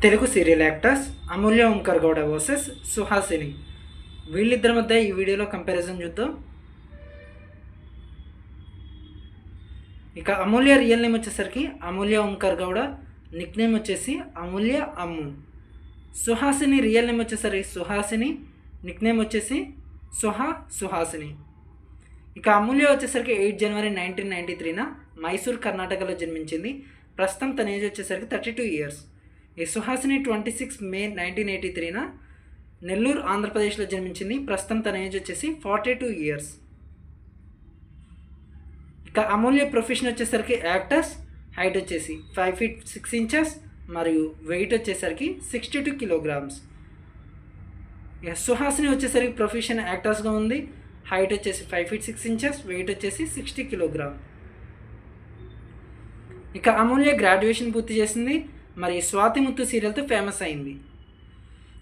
Telugu serial actors అమూల్య Omkar Gowda versus Suhasini. వీళ్ళిద్దరి మధ్య ఈ వీడియోలో కంపారిజన్ చూద్దాం. ఇక అమూల్య రియల్ నేమ్ వచ్చేసరికి అమూల్య ఓంకార్ గౌడ, నిక్ నేమ్ వచ్చేసి అమూల్య అమ్ము. సుహాసిని రియల్ నేమ్ వచ్చేసరికి సుహాసిని, నిక్ నేమ్ వచ్చేసి సుహాసిని. ఇక అమూల్య వచ్చేసరికి 8 జనవరి 1993 మైసూర్ కర్ణాటకలో జన్మించింది. ప్రస్తుతం తన ఏజ్ వచ్చేసరికి 32 ఇయర్స్. ఈ సుహాసిని 26 మే 1983 నెల్లూరు ఆంధ్రప్రదేశ్లో జన్మించింది. ప్రస్తుతం తన ఏజ్ వచ్చేసి 42 ఇయర్స్. ఇక అమూల్య ప్రొఫెషన్ వచ్చేసరికి యాక్టర్స్. హైట్ వచ్చేసి 5 feet 6 inches మరియు వెయిట్ వచ్చేసరికి 62 kilograms. ఇక సుహాసిని వచ్చేసరికి ప్రొఫెషన్ యాక్టర్స్గా ఉంది. హైట్ వచ్చేసి 5 feet 6 inches, వెయిట్ వచ్చేసి 60 kilograms. ఇక అమూల్య గ్రాడ్యుయేషన్ పూర్తి చేసింది మరి స్వాతి ముత్తు సీరియల్తో ఫేమస్ అయింది.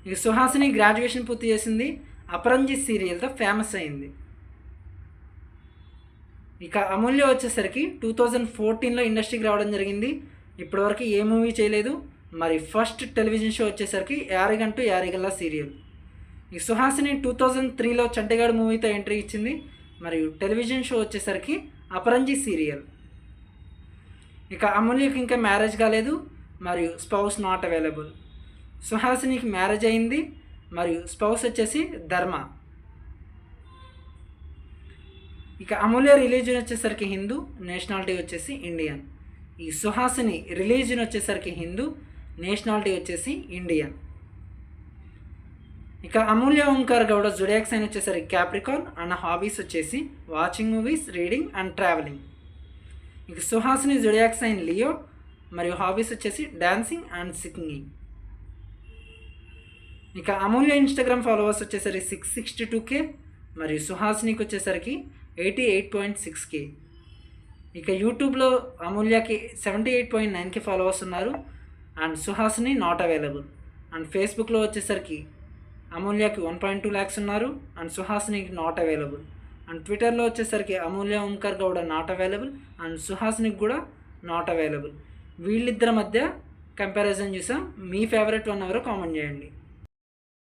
ఇక సుహాసిని గ్రాడ్యుయేషన్ పూర్తి చేసింది, అపరంజిత్ సీరియల్తో ఫేమస్ అయింది. ఇక అమూల్య వచ్చేసరికి 2014లో ఇండస్ట్రీకి రావడం జరిగింది. ఇప్పటివరకు ఏ మూవీ చేయలేదు. మరి ఫస్ట్ టెలివిజన్ షో వచ్చేసరికి యారిగంటూ యారిగల్లా సీరియల్. ఈ సుహాసిని 2003లో చంటిగాడు మూవీతో ఎంట్రీ ఇచ్చింది. మరియు టెలివిజన్ షో వచ్చేసరికి అపరంజిత్ సీరియల్. ఇక అమూల్యకి ఇంకా మ్యారేజ్ కాలేదు మరియు స్పౌస్ నాట్ అవైలబుల్. సుహాసినికి మ్యారేజ్ అయింది మరియు స్పౌస్ వచ్చేసి ధర్మ. ఇక అమూల్య రిలీజియన్ వచ్చేసరికి హిందూ, నేషనాలిటీ వచ్చేసి ఇండియన్. ఈ సుహాసిని రిలీజియన్ వచ్చేసరికి హిందూ, నేషనాలిటీ వచ్చేసి ఇండియన్. ఇక అమూల్య ఓంకార్ గౌడ జొడియాక్ సైన్ వచ్చేసరికి క్యాప్రికాన్ అండ్ హాబీస్ వచ్చేసి watching movies, reading and travelling. ఇక సుహాసిని జొడియాక్ సైన్ లియో మరియు హాబీస్ వచ్చేసి డాన్సింగ్ అండ్ సింగింగ్. ఇక అమూల్య ఇన్స్టాగ్రామ్ ఫాలోవర్స్ వచ్చేసరికి 662K మరియు సుహాసినికి వచ్చేసరికి 88.6K. ఇక యూట్యూబ్లో అమూల్యకి 78.9K ఫాలోవర్స్ ఉన్నారు and Suhasini not available. And ఫేస్బుక్లో వచ్చేసరికి అమూల్యకి 1.2 lakhs ఉన్నారు అండ్ సుహాసినికి నాట్ అవైలబుల్. అండ్ ట్విట్టర్లో వచ్చేసరికి Amulya Omkar Gowda not available and సుహాసినికి కూడా నాట్ అవైలబుల్. వీళ్ళిద్దరి మధ్య కంపారిజన్ చూసాం. మీ ఫేవరెట్ వన్ ఎవరో కామెంట్ చేయండి.